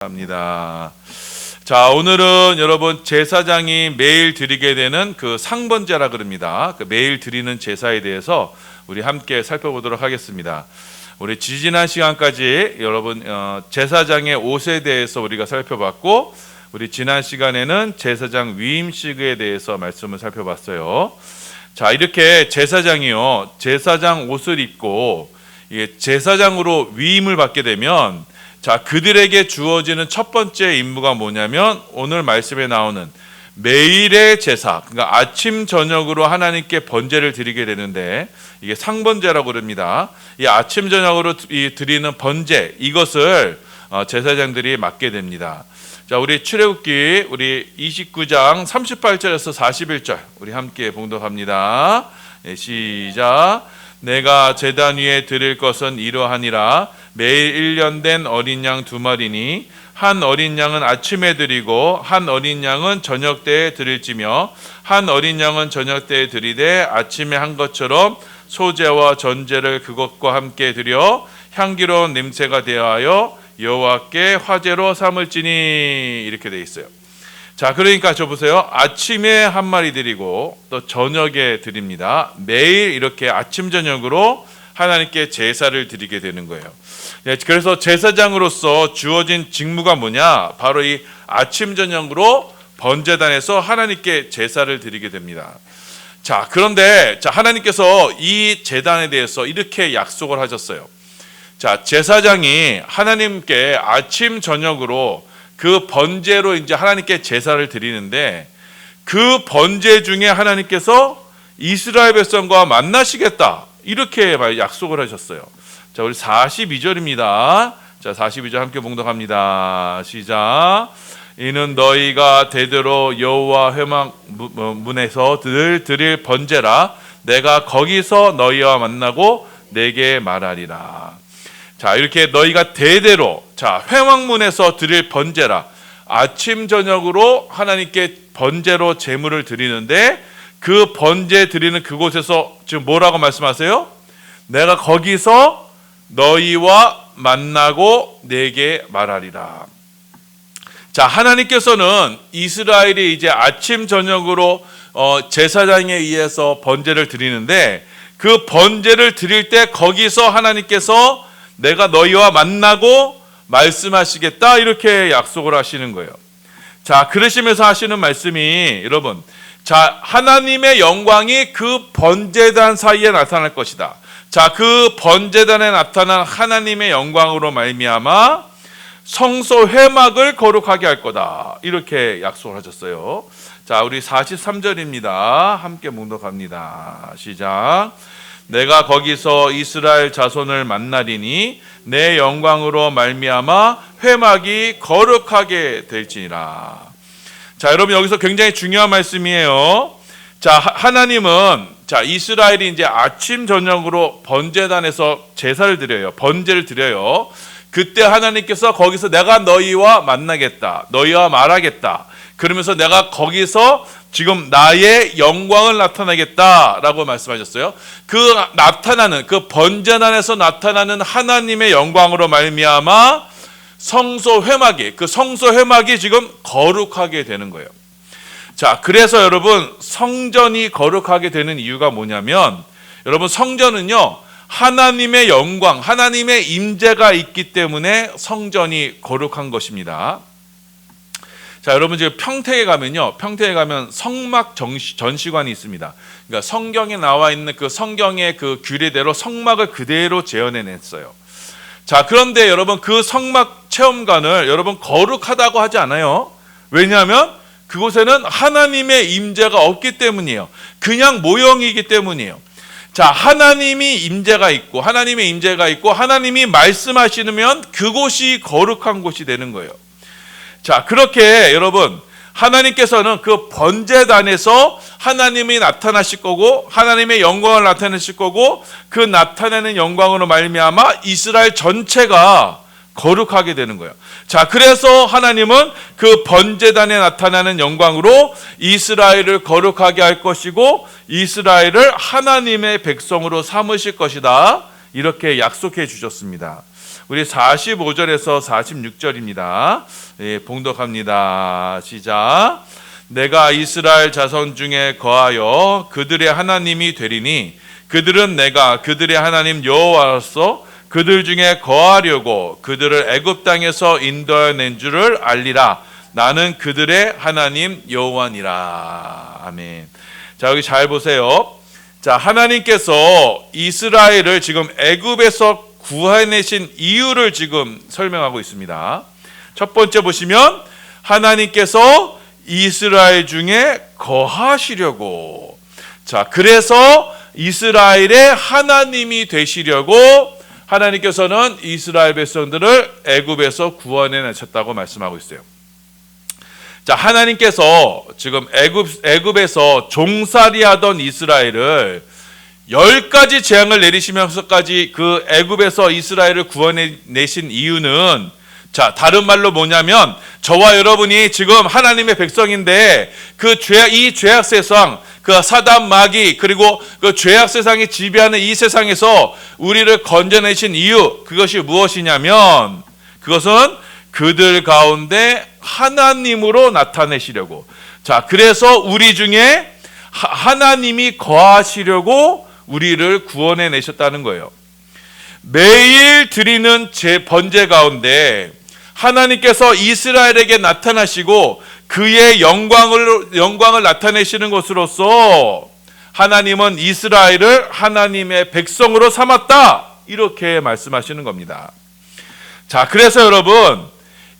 합니다. 자, 오늘은 여러분 제사장이 매일 드리게 되는 그 상번제라 그럽니다. 그 매일 드리는 제사에 대해서 우리 함께 살펴보도록 하겠습니다. 우리 지지난 시간까지 여러분 제사장의 옷에 대해서 우리가 살펴봤고, 우리 지난 시간에는 제사장 위임식에 대해서 말씀을 살펴봤어요. 자, 이렇게 제사장이요, 제사장 옷을 입고 이게 제사장으로 위임을 받게 되면, 자, 그들에게 주어지는 첫 번째 임무가 뭐냐면 오늘 말씀에 나오는 매일의 제사, 그러니까 아침 저녁으로 하나님께 번제를 드리게 되는데, 이게 상번제라고 그럽니다. 이 아침 저녁으로 드리는 번제, 이것을 제사장들이 맡게 됩니다. 자, 우리 출애굽기 우리 29장 38절에서 41절 우리 함께 봉독합니다. 시작. 내가 제단 위에 드릴 것은 이러하니라. 매일 1년 된 어린 양 2마리니 한 어린 양은 아침에 드리고 한 어린 양은 저녁 때에 드릴지며, 한 어린 양은 저녁 때에 드리되 아침에 한 것처럼 소제와 전제를 그것과 함께 드려 향기로운 냄새가 되어하여 여호와께 화제로 삼을지니. 이렇게 돼 있어요. 자, 그러니까 저 보세요. 아침에 한 마리 드리고 또 저녁에 드립니다. 매일 이렇게 아침 저녁으로 하나님께 제사를 드리게 되는 거예요. 그래서 제사장으로서 주어진 직무가 뭐냐? 바로 이 아침 저녁으로 번제단에서 하나님께 제사를 드리게 됩니다. 자, 그런데 하나님께서 이 제단에 대해서 이렇게 약속을 하셨어요. 자, 제사장이 하나님께 아침 저녁으로 그 번제로 이제 하나님께 제사를 드리는데, 그 번제 중에 하나님께서 이스라엘 백성과 만나시겠다, 이렇게 약속을 하셨어요. 자, 우리 42절입니다. 자, 42절 함께 봉독합니다. 시작. 이는 너희가 대대로 여호와 회막 문에서 늘 드릴 번제라. 내가 거기서 너희와 만나고 내게 말하리라. 자, 이렇게 너희가 대대로, 자, 회막문에서 드릴 번제라. 아침 저녁으로 하나님께 번제로 제물을 드리는데, 그 번제 드리는 그곳에서 지금 뭐라고 말씀하세요? 내가 거기서 너희와 만나고 내게 말하리라. 자, 하나님께서는 이스라엘이 이제 아침 저녁으로 제사장에 의해서 번제를 드리는데, 그 번제를 드릴 때 거기서 하나님께서 내가 너희와 만나고 말씀하시겠다, 이렇게 약속을 하시는 거예요. 자, 그러시면서 하시는 말씀이, 여러분, 자, 하나님의 영광이 그 번제단 사이에 나타날 것이다. 자, 그 번제단에 나타난 하나님의 영광으로 말미암아 성소 회막을 거룩하게 할 거다, 이렇게 약속을 하셨어요. 자, 우리 43절입니다. 함께 묵독합니다. 시작. 내가 거기서 이스라엘 자손을 만나리니 내 영광으로 말미암아 회막이 거룩하게 될지니라. 자, 여러분, 여기서 굉장히 중요한 말씀이에요. 자, 하나님은, 자, 이스라엘이 이제 아침 저녁으로 번제단에서 제사를 드려요. 번제를 드려요. 그때 하나님께서 거기서 내가 너희와 만나겠다, 너희와 말하겠다, 그러면서 내가 거기서 지금 나의 영광을 나타내겠다라고 말씀하셨어요. 그 나타나는, 그 번제단에서 나타나는 하나님의 영광으로 말미암아 성소 회막이, 그 성소 회막이 지금 거룩하게 되는 거예요. 자, 그래서 여러분, 성전이 거룩하게 되는 이유가 뭐냐면, 여러분, 성전은요, 하나님의 영광, 하나님의 임재가 있기 때문에 성전이 거룩한 것입니다. 자, 여러분, 지금 평택에 가면요, 평택에 가면 성막 전시관이 있습니다. 그러니까 성경에 나와 있는 그 성경의 그 규례대로 성막을 그대로 재현해냈어요. 자, 그런데 여러분, 그 성막 체험관을 여러분 거룩하다고 하지 않아요. 왜냐하면 그곳에는 하나님의 임재가 없기 때문이에요. 그냥 모형이기 때문이에요. 자, 하나님이 임재가 있고, 하나님의 임재가 있고, 하나님이 말씀하시면 그곳이 거룩한 곳이 되는 거예요. 자, 그렇게 여러분, 하나님께서는 그 번제단에서 하나님이 나타나실 거고, 하나님의 영광을 나타내실 거고, 그 나타내는 영광으로 말미암아 이스라엘 전체가 거룩하게 되는 거예요. 자, 그래서 하나님은 그 번제단에 나타나는 영광으로 이스라엘을 거룩하게 할 것이고, 이스라엘을 하나님의 백성으로 삼으실 것이다, 이렇게 약속해 주셨습니다. 우리 45절에서 46절입니다. 예, 봉독합니다. 시작. 내가 이스라엘 자손 중에 거하여 그들의 하나님이 되리니 그들은 내가 그들의 하나님 여호와로서 그들 중에 거하려고 그들을 애굽 땅에서 인도하여 낸 줄을 알리라. 나는 그들의 하나님 여호와니라. 아멘. 자, 여기 잘 보세요. 자, 하나님께서 이스라엘을 지금 애굽에서 구해내신 이유를 지금 설명하고 있습니다. 첫 번째 보시면 하나님께서 이스라엘 중에 거하시려고, 자, 그래서 이스라엘의 하나님이 되시려고 하나님께서는 이스라엘 백성들을 애굽에서 구원해내셨다고 말씀하고 있어요. 자, 하나님께서 지금 애굽에서 종살이하던 이스라엘을 10가지 재앙을 내리시면서까지 그 애굽에서 이스라엘을 구원해내신 이유는, 자, 다른 말로 뭐냐면 저와 여러분이 지금 하나님의 백성인데 이 죄악 세상, 그 사단 마귀 그리고 그 죄악 세상이 지배하는 이 세상에서 우리를 건져내신 이유, 그것이 무엇이냐면 그것은 그들 가운데 하나님으로 나타내시려고. 자, 그래서 우리 중에 하나님이 거하시려고 우리를 구원해 내셨다는 거예요. 매일 드리는 제 번제 가운데 하나님께서 이스라엘에게 나타나시고 그의 영광을 나타내시는 것으로서 하나님은 이스라엘을 하나님의 백성으로 삼았다, 이렇게 말씀하시는 겁니다. 자, 그래서 여러분,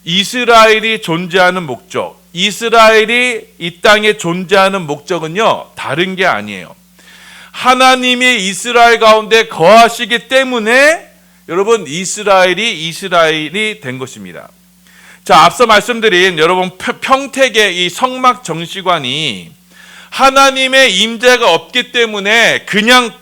이스라엘이 존재하는 목적, 이스라엘이 이 땅에 존재하는 목적은요, 다른 게 아니에요. 하나님이 이스라엘 가운데 거하시기 때문에 여러분, 이스라엘이 된 것입니다. 자, 앞서 말씀드린 여러분 평택의 이 성막 정시관이 하나님의 임재가 없기 때문에 그냥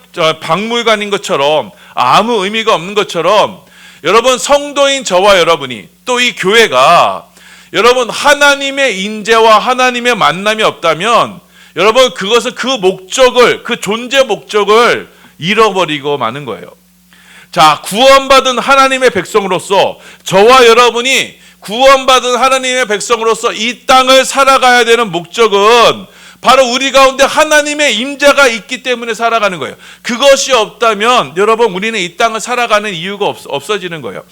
박물관인 것처럼 아무 의미가 없는 것처럼, 여러분 성도인 저와 여러분이 또 이 교회가 여러분 하나님의 임재와 하나님의 만남이 없다면 여러분 그것은 그 존재 목적을 잃어버리고 마는 거예요. 자, 구원받은 하나님의 백성으로서 저와 여러분이 구원받은 하나님의 백성으로서 이 땅을 살아가야 되는 목적은 바로 우리 가운데 하나님의 임재가 있기 때문에 살아가는 거예요. 그것이 없다면 여러분 우리는 이 땅을 살아가는 이유가 없어지는 거예요.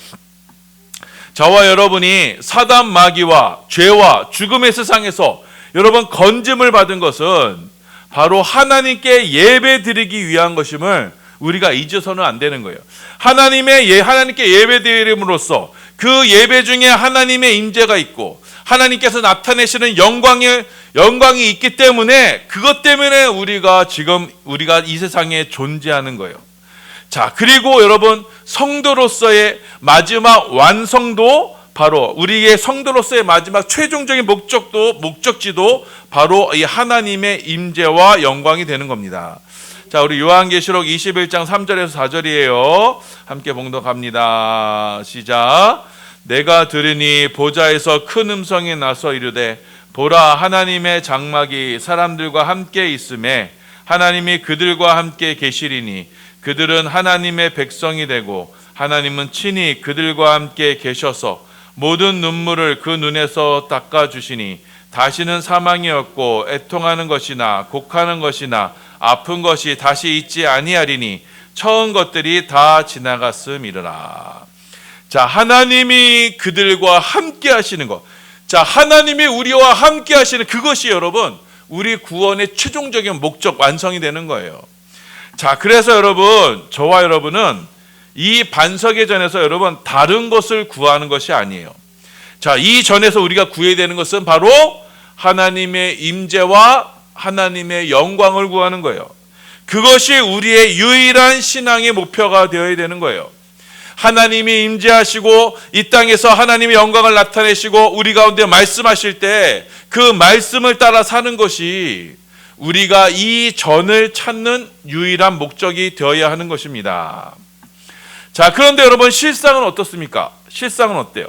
저와 여러분이 사단 마귀와 죄와 죽음의 세상에서 여러분 건짐을 받은 것은 바로 하나님께 예배 드리기 위한 것임을 우리가 잊어서는 안 되는 거예요. 하나님께 예배 드림으로써 그 예배 중에 하나님의 임재가 있고 하나님께서 나타내시는 영광이 있기 때문에, 그것 때문에 우리가 이 세상에 존재하는 거예요. 자, 그리고 여러분 성도로서의 마지막 완성도, 바로 우리의 성도로서의 마지막 최종적인 목적지도 바로 이 하나님의 임재와 영광이 되는 겁니다. 자, 우리 요한계시록 21장 3절에서 4절이에요. 함께 봉독합니다. 시작. 내가 들으니 보좌에서 큰 음성이 나서 이르되 보라, 하나님의 장막이 사람들과 함께 있음에 하나님이 그들과 함께 계시리니 그들은 하나님의 백성이 되고 하나님은 친히 그들과 함께 계셔서 모든 눈물을 그 눈에서 닦아주시니 다시는 사망이 없고 애통하는 것이나 곡하는 것이나 아픈 것이 다시 있지 아니하리니 처음 것들이 다 지나갔음이라. 자, 하나님이 그들과 함께 하시는 것, 자, 하나님이 우리와 함께 하시는 그것이 여러분 우리 구원의 최종적인 목적, 완성이 되는 거예요. 자, 그래서 여러분 저와 여러분은 이 반석의 전에서 여러분 다른 것을 구하는 것이 아니에요. 자, 이 전에서 우리가 구해야 되는 것은 바로 하나님의 임재와 하나님의 영광을 구하는 거예요. 그것이 우리의 유일한 신앙의 목표가 되어야 되는 거예요. 하나님이 임재하시고 이 땅에서 하나님의 영광을 나타내시고 우리 가운데 말씀하실 때 그 말씀을 따라 사는 것이 우리가 이 전을 찾는 유일한 목적이 되어야 하는 것입니다. 자, 그런데 여러분 실상은 어떻습니까? 실상은 어때요?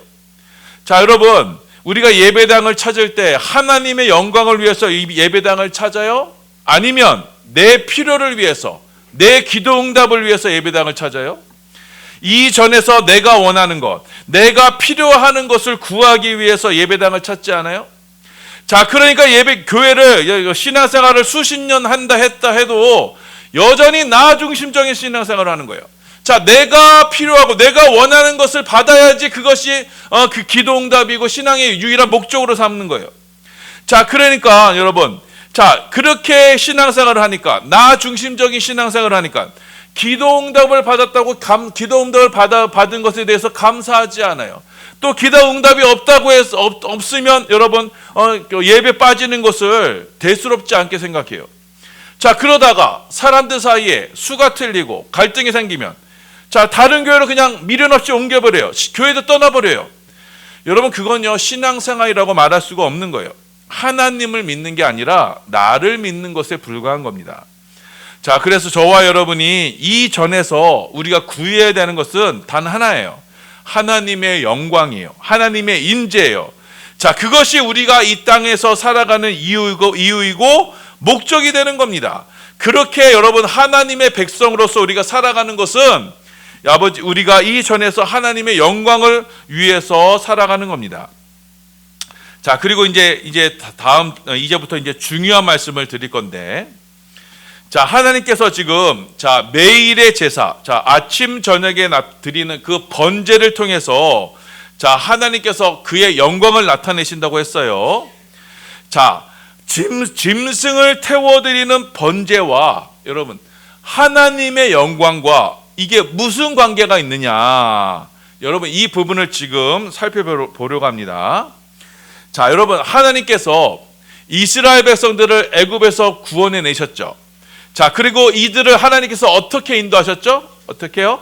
자, 여러분 우리가 예배당을 찾을 때 하나님의 영광을 위해서 이 예배당을 찾아요? 아니면 내 필요를 위해서, 내 기도 응답을 위해서 예배당을 찾아요? 이전에서 내가 원하는 것, 내가 필요하는 것을 구하기 위해서 예배당을 찾지 않아요? 자, 그러니까 교회를, 신앙생활을 수십 년 했다 해도 여전히 나 중심적인 신앙생활을 하는 거예요. 자, 내가 필요하고 내가 원하는 것을 받아야지 그것이 그 기도응답이고 신앙의 유일한 목적으로 삼는 거예요. 자, 그러니까 여러분, 자, 그렇게 신앙생활을 하니까, 나 중심적인 신앙생활을 하니까 기도응답을 받았다고 기도응답을 받은 것에 대해서 감사하지 않아요. 또 기도응답이 없으면 여러분 예배 빠지는 것을 대수롭지 않게 생각해요. 자, 그러다가 사람들 사이에 수가 틀리고 갈등이 생기면, 자, 다른 교회로 그냥 미련 없이 옮겨버려요. 교회도 떠나버려요. 여러분, 그건요 신앙생활이라고 말할 수가 없는 거예요. 하나님을 믿는 게 아니라 나를 믿는 것에 불과한 겁니다. 자, 그래서 저와 여러분이 이전에서 우리가 구해야 되는 것은 단 하나예요. 하나님의 영광이에요. 하나님의 인재예요. 자, 그것이 우리가 이 땅에서 살아가는 이유이고 목적이 되는 겁니다. 그렇게 여러분 하나님의 백성으로서 우리가 살아가는 것은 아버지, 우리가 이전에서 하나님의 영광을 위해서 살아가는 겁니다. 자, 그리고 이제부터 중요한 말씀을 드릴 건데, 자, 하나님께서 지금, 자, 매일의 제사, 자, 아침 저녁에 드리는 그 번제를 통해서, 자, 하나님께서 그의 영광을 나타내신다고 했어요. 자, 짐승을 태워드리는 번제와 여러분 하나님의 영광과 이게 무슨 관계가 있느냐, 여러분 이 부분을 지금 살펴보려고 합니다. 자, 여러분, 하나님께서 이스라엘 백성들을 애굽에서 구원해 내셨죠. 자, 그리고 이들을 하나님께서 어떻게 인도하셨죠? 어떻게요?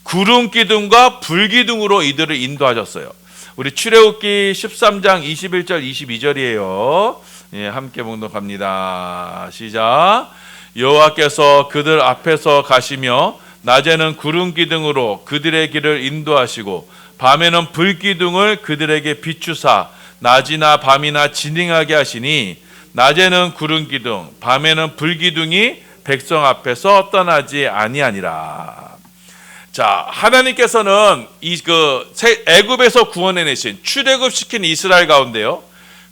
구름 기둥과 불 기둥으로 이들을 인도하셨어요. 우리 출애굽기 13장 21절 22절이에요. 예, 함께 봉독합니다. 시작. 여호와께서 그들 앞에서 가시며 낮에는 구름 기둥으로 그들의 길을 인도하시고 밤에는 불 기둥을 그들에게 비추사 낮이나 밤이나 진행하게 하시니 낮에는 구름 기둥 밤에는 불 기둥이 백성 앞에서 떠나지 아니하니라. 자, 하나님께서는 애굽에서 구원해 내신 출애굽시킨 이스라엘 가운데요,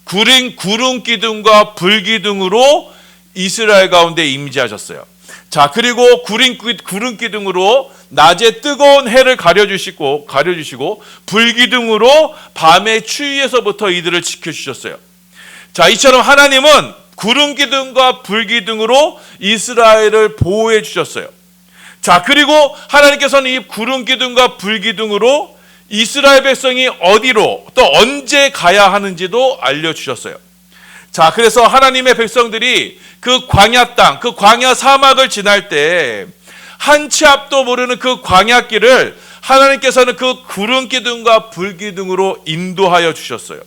구름 기둥과 불 기둥으로 이스라엘 가운데 임재하셨어요. 자, 그리고 구름 기둥으로 낮에 뜨거운 해를 가려주시고 불 기둥으로 밤의 추위에서부터 이들을 지켜주셨어요. 자, 이처럼 하나님은 구름 기둥과 불 기둥으로 이스라엘을 보호해 주셨어요. 자, 그리고 하나님께서는 이 구름 기둥과 불 기둥으로 이스라엘 백성이 어디로 또 언제 가야 하는지도 알려주셨어요. 자, 그래서 하나님의 백성들이 그 광야 땅, 그 광야 사막을 지날 때 한 치 앞도 모르는 그 광야길을 하나님께서는 그 구름 기둥과 불 기둥으로 인도하여 주셨어요.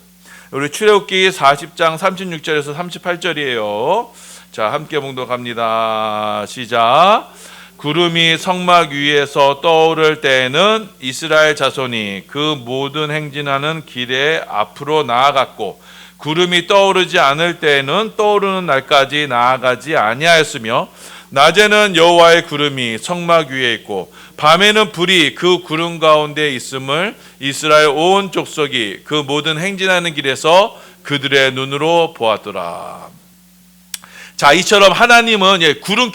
우리 출애굽기 40장 36절에서 38절이에요. 자, 함께 봉독합니다. 시작. 구름이 성막 위에서 떠오를 때에는 이스라엘 자손이 그 모든 행진하는 길에 앞으로 나아갔고, 구름이 떠오르지 않을 때에는 떠오르는 날까지 나아가지 아니하였으며, 낮에는 여호와의 구름이 성막 위에 있고 밤에는 불이 그 구름 가운데 있음을 이스라엘 온 족속이 그 모든 행진하는 길에서 그들의 눈으로 보았더라. 자, 이처럼 하나님은 구름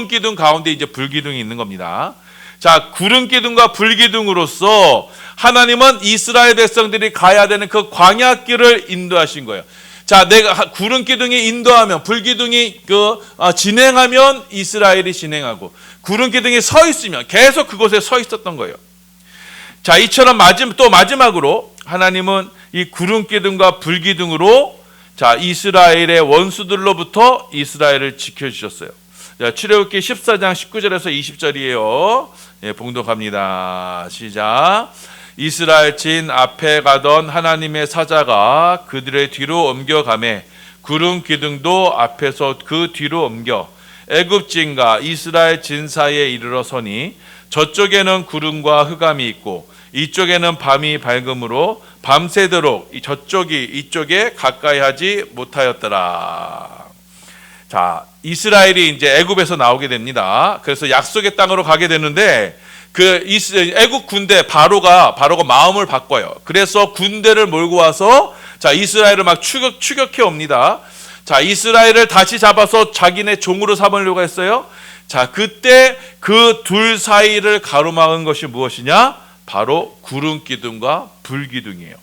기둥 가운데 이제 불 기둥이 있는 겁니다. 자, 구름 기둥과 불 기둥으로서 하나님은 이스라엘 백성들이 가야 되는 그 광야길을 인도하신 거예요. 자, 내가 구름 기둥이 인도하면, 불 기둥이 진행하면 이스라엘이 진행하고, 구름 기둥이 서 있으면 계속 그곳에 서 있었던 거예요. 자, 이처럼 또 마지막으로 하나님은 이 구름 기둥과 불 기둥으로, 자, 이스라엘의 원수들로부터 이스라엘을 지켜주셨어요. 자, 출애굽기 14장 19절에서 20절이에요. 예, 봉독합니다. 시작. 이스라엘 진 앞에 가던 하나님의 사자가 그들의 뒤로 옮겨가매 구름 기둥도 앞에서 그 뒤로 옮겨 애굽 진과 이스라엘 진 사이에 이르러 서니 저쪽에는 구름과 흑암이 있고 이쪽에는 밤이 밝음으로 밤새도록 저쪽이 이쪽에 가까이 하지 못하였더라. 자, 이스라엘이 이제 애굽에서 나오게 됩니다. 그래서 약속의 땅으로 가게 되는데, 그 애국 군대 바로가 마음을 바꿔요. 그래서 군대를 몰고 와서 자 이스라엘을 막 추격해 옵니다. 자 이스라엘을 다시 잡아서 자기네 종으로 삼으려고 했어요. 자 그때 그 둘 사이를 가로막은 것이 무엇이냐? 바로 구름 기둥과 불 기둥이에요.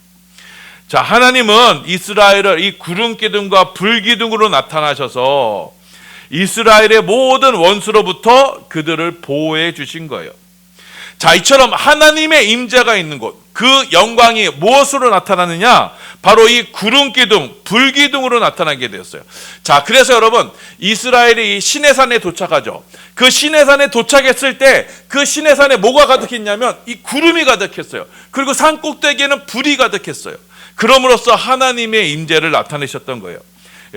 자 하나님은 이스라엘을 이 구름 기둥과 불 기둥으로 나타나셔서 이스라엘의 모든 원수로부터 그들을 보호해 주신 거예요. 자 이처럼 하나님의 임재가 있는 곳, 그 영광이 무엇으로 나타나느냐? 바로 이 구름 기둥, 불 기둥으로 나타나게 되었어요. 자 그래서 여러분 이스라엘이 이 시내산에 도착하죠. 그 시내산에 도착했을 때 그 시내산에 뭐가 가득했냐면 이 구름이 가득했어요. 그리고 산 꼭대기에는 불이 가득했어요. 그럼으로써 하나님의 임재를 나타내셨던 거예요.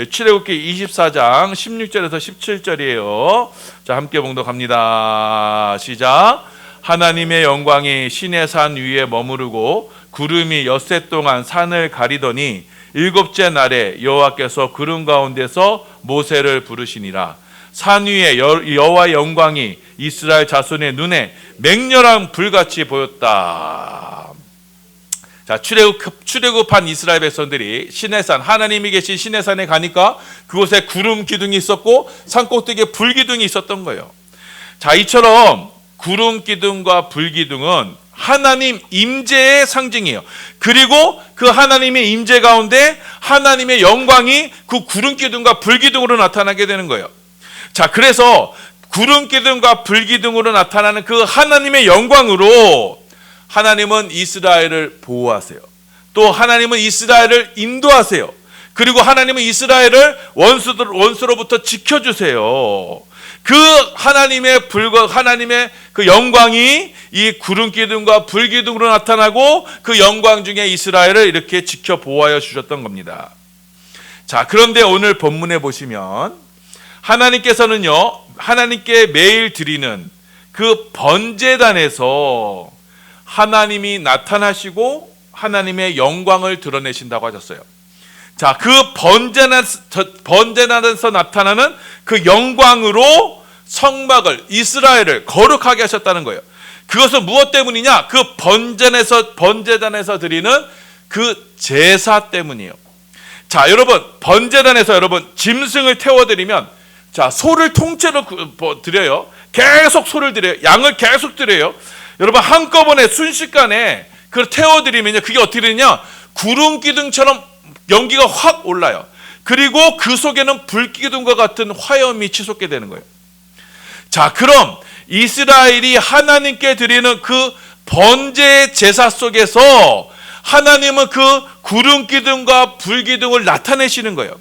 출애굽기 24장 16절에서 17절이에요. 자 함께 봉독합니다. 시작. 하나님의 영광이 시내산 위에 머무르고 구름이 엿새 동안 산을 가리더니 일곱째 날에 여호와께서 구름 가운데서 모세를 부르시니라. 산 위에 여호와의 영광이 이스라엘 자손의 눈에 맹렬한 불같이 보였다. 자 출애굽한 이스라엘 백성들이 시내산, 하나님이 계신 시내산에 가니까 그곳에 구름 기둥이 있었고 산 꼭대기에 불 기둥이 있었던 거예요. 자 이처럼 구름 기둥과 불 기둥은 하나님 임재의 상징이에요. 그리고 그 하나님의 임재 가운데 하나님의 영광이 그 구름 기둥과 불 기둥으로 나타나게 되는 거예요. 자 그래서 구름 기둥과 불 기둥으로 나타나는 그 하나님의 영광으로 하나님은 이스라엘을 보호하세요. 또 하나님은 이스라엘을 인도하세요. 그리고 하나님은 이스라엘을 원수로부터 지켜주세요. 그 하나님의 불과 하나님의 그 영광이 이 구름 기둥과 불 기둥으로 나타나고 그 영광 중에 이스라엘을 이렇게 지켜 보호하여 주셨던 겁니다. 자, 그런데 오늘 본문에 보시면 하나님께서는요, 하나님께 매일 드리는 그 번제단에서 하나님이 나타나시고 하나님의 영광을 드러내신다고 하셨어요. 자, 그 번제단에서 나타나는 그 영광으로 성막을, 이스라엘을 거룩하게 하셨다는 거예요. 그것은 무엇 때문이냐? 그 번제단에서 드리는 그 제사 때문이에요. 자, 여러분, 번제단에서 여러분 짐승을 태워드리면, 자, 소를 통째로 드려요. 계속 소를 드려요. 양을 계속 드려요. 여러분, 한꺼번에 순식간에 그걸 태워드리면요, 그게 어떻게 되냐? 구름 기둥처럼 연기가 확 올라요. 그리고 그 속에는 불기둥과 같은 화염이 치솟게 되는 거예요. 자, 그럼 이스라엘이 하나님께 드리는 그 번제 제사 속에서 하나님은 그 구름 기둥과 불 기둥을 나타내시는 거예요.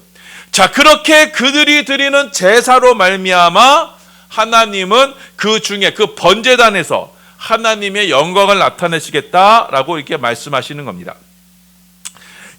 자, 그렇게 그들이 드리는 제사로 말미암아 하나님은 그 중에 그 번제단에서 하나님의 영광을 나타내시겠다라고 이렇게 말씀하시는 겁니다.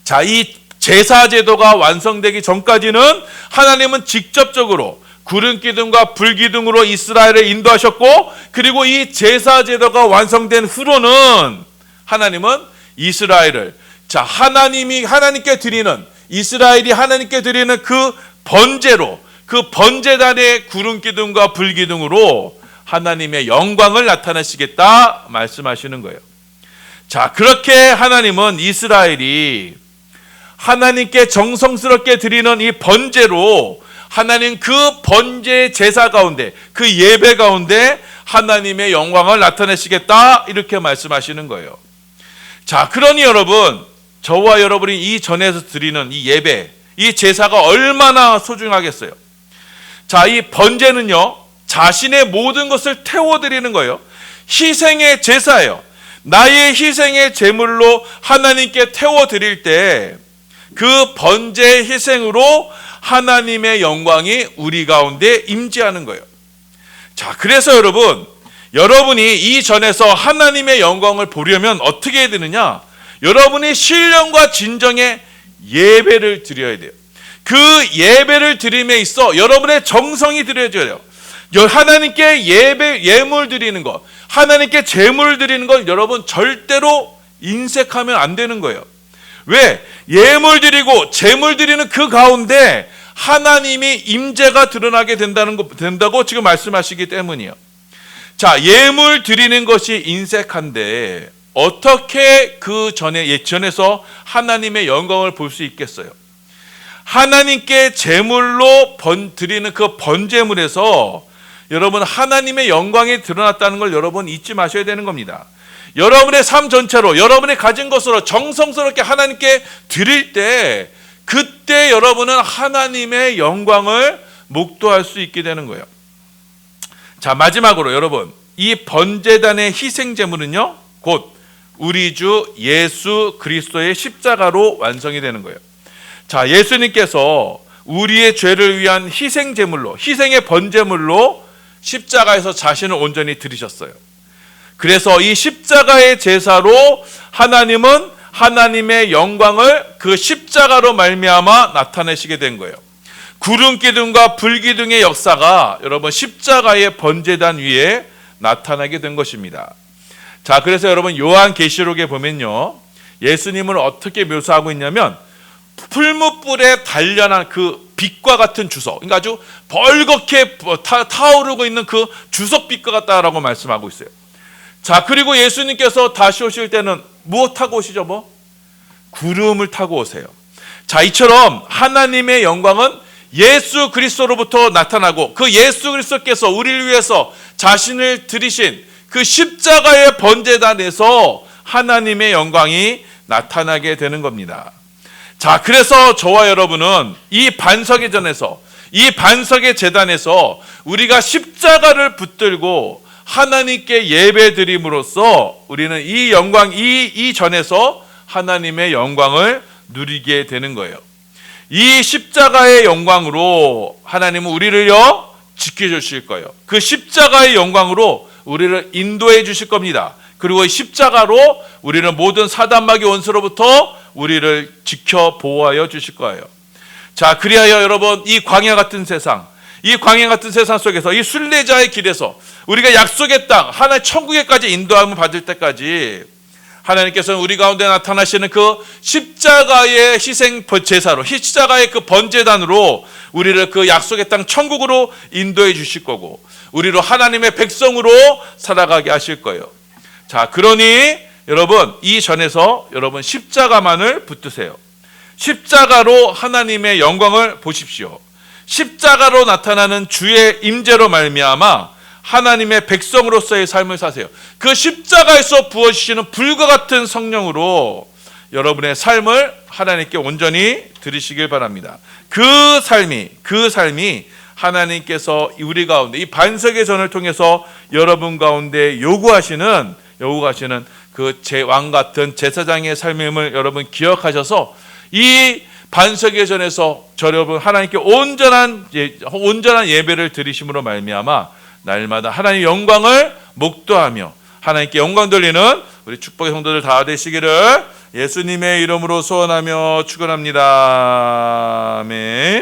자, 이 제사 제도가 완성되기 전까지는 하나님은 직접적으로 구름 기둥과 불 기둥으로 이스라엘을 인도하셨고, 그리고 이 제사 제도가 완성된 후로는 하나님은 이스라엘을, 자, 하나님께 드리는, 이스라엘이 하나님께 드리는 그 번제로, 그 번제단의 구름 기둥과 불 기둥으로 하나님의 영광을 나타내시겠다 말씀하시는 거예요. 자, 그렇게 하나님은 이스라엘이 하나님께 정성스럽게 드리는 이 번제로 하나님 그 번제 제사 가운데, 그 예배 가운데 하나님의 영광을 나타내시겠다 이렇게 말씀하시는 거예요. 자, 그러니 여러분, 저와 여러분이 이 전에서 드리는 이 예배, 이 제사가 얼마나 소중하겠어요. 자, 이 번제는요, 자신의 모든 것을 태워드리는 거예요. 희생의 제사예요. 나의 희생의 제물로 하나님께 태워드릴 때 그 번제의 희생으로 하나님의 영광이 우리 가운데 임재하는 거예요. 자, 그래서 여러분이 이 전에서 하나님의 영광을 보려면 어떻게 해야 되느냐? 여러분이 신령과 진정의 예배를 드려야 돼요. 그 예배를 드림에 있어 여러분의 정성이 드려져요. 하나님께 예물 드리는 것, 하나님께 제물 드리는 것 여러분 절대로 인색하면 안 되는 거예요. 왜? 예물 드리고 제물 드리는 그 가운데 하나님이 임재가 드러나게 된다고 지금 말씀하시기 때문이에요. 자, 예물 드리는 것이 인색한데 어떻게 그 전에 예전에서 하나님의 영광을 볼 수 있겠어요? 하나님께 제물로 드리는 그 번제물에서 여러분 하나님의 영광이 드러났다는 걸 여러분 잊지 마셔야 되는 겁니다. 여러분의 삶 전체로 여러분이 가진 것으로 정성스럽게 하나님께 드릴 때 그때 여러분은 하나님의 영광을 목도할 수 있게 되는 거예요. 자, 마지막으로 여러분, 이 번제단의 희생 제물은요 곧 우리 주 예수 그리스도의 십자가로 완성이 되는 거예요. 자, 예수님께서 우리의 죄를 위한 희생 제물로, 희생의 번제물로 십자가에서 자신을 온전히 드리셨어요. 그래서 이 십자가의 제사로 하나님은 하나님의 영광을 그 십자가로 말미암아 나타내시게 된 거예요. 구름 기둥과 불 기둥의 역사가 여러분 십자가의 번제단 위에 나타나게 된 것입니다. 자, 그래서 여러분 요한계시록에 보면요, 예수님을 어떻게 묘사하고 있냐면 풀무불에 단련한 그 빛과 같은 주석, 그러니까 아주 벌겋게 타오르고 있는 그 주석빛과 같다라고 말씀하고 있어요. 자, 그리고 예수님께서 다시 오실 때는 무엇 타고 오시죠? 구름을 타고 오세요. 자, 이처럼 하나님의 영광은 예수 그리스도로부터 나타나고 그 예수 그리스도께서 우리를 위해서 자신을 드리신 그 십자가의 번제단에서 하나님의 영광이 나타나게 되는 겁니다. 자, 그래서 저와 여러분은 이 반석의 전에서, 이 반석의 제단에서 우리가 십자가를 붙들고 하나님께 예배 드림으로써 우리는 이 영광, 이 전에서 하나님의 영광을 누리게 되는 거예요. 이 십자가의 영광으로 하나님은 우리를요 지켜주실 거예요. 그 십자가의 영광으로 우리를 인도해 주실 겁니다. 그리고 이 십자가로 우리는 모든 사단마귀 원수로부터 우리를 지켜 보호하여 주실 거예요. 자, 그리하여 여러분 이 광야 같은 세상, 이 광야 같은 세상 속에서 이 순례자의 길에서 우리가 약속의 땅, 하나의 천국에까지 인도함을 받을 때까지 하나님께서는 우리 가운데 나타나시는 그 십자가의 희생 제사로, 십자가의 그 번제단으로 우리를 그 약속의 땅 천국으로 인도해 주실 거고 우리로 하나님의 백성으로 살아가게 하실 거예요. 자, 그러니 여러분 이 전에서 여러분 십자가만을 붙드세요. 십자가로 하나님의 영광을 보십시오. 십자가로 나타나는 주의 임재로 말미암아 하나님의 백성으로서의 삶을 사세요. 그 십자가에서 부어주시는 불과 같은 성령으로 여러분의 삶을 하나님께 온전히 드리시길 바랍니다. 그 삶이 하나님께서 우리 가운데 이 반석의 전을 통해서 여러분 가운데 요구하시는 그 왕 같은 제사장의 삶임을 여러분 기억하셔서 이 반석의 전에서 여러분 하나님께 온전한 예배를 드리심으로 말미암아 날마다 하나님의 영광을 목도하며 하나님께 영광 돌리는 우리 축복의 성도들 다 되시기를 예수님의 이름으로 소원하며 축원합니다. 아멘.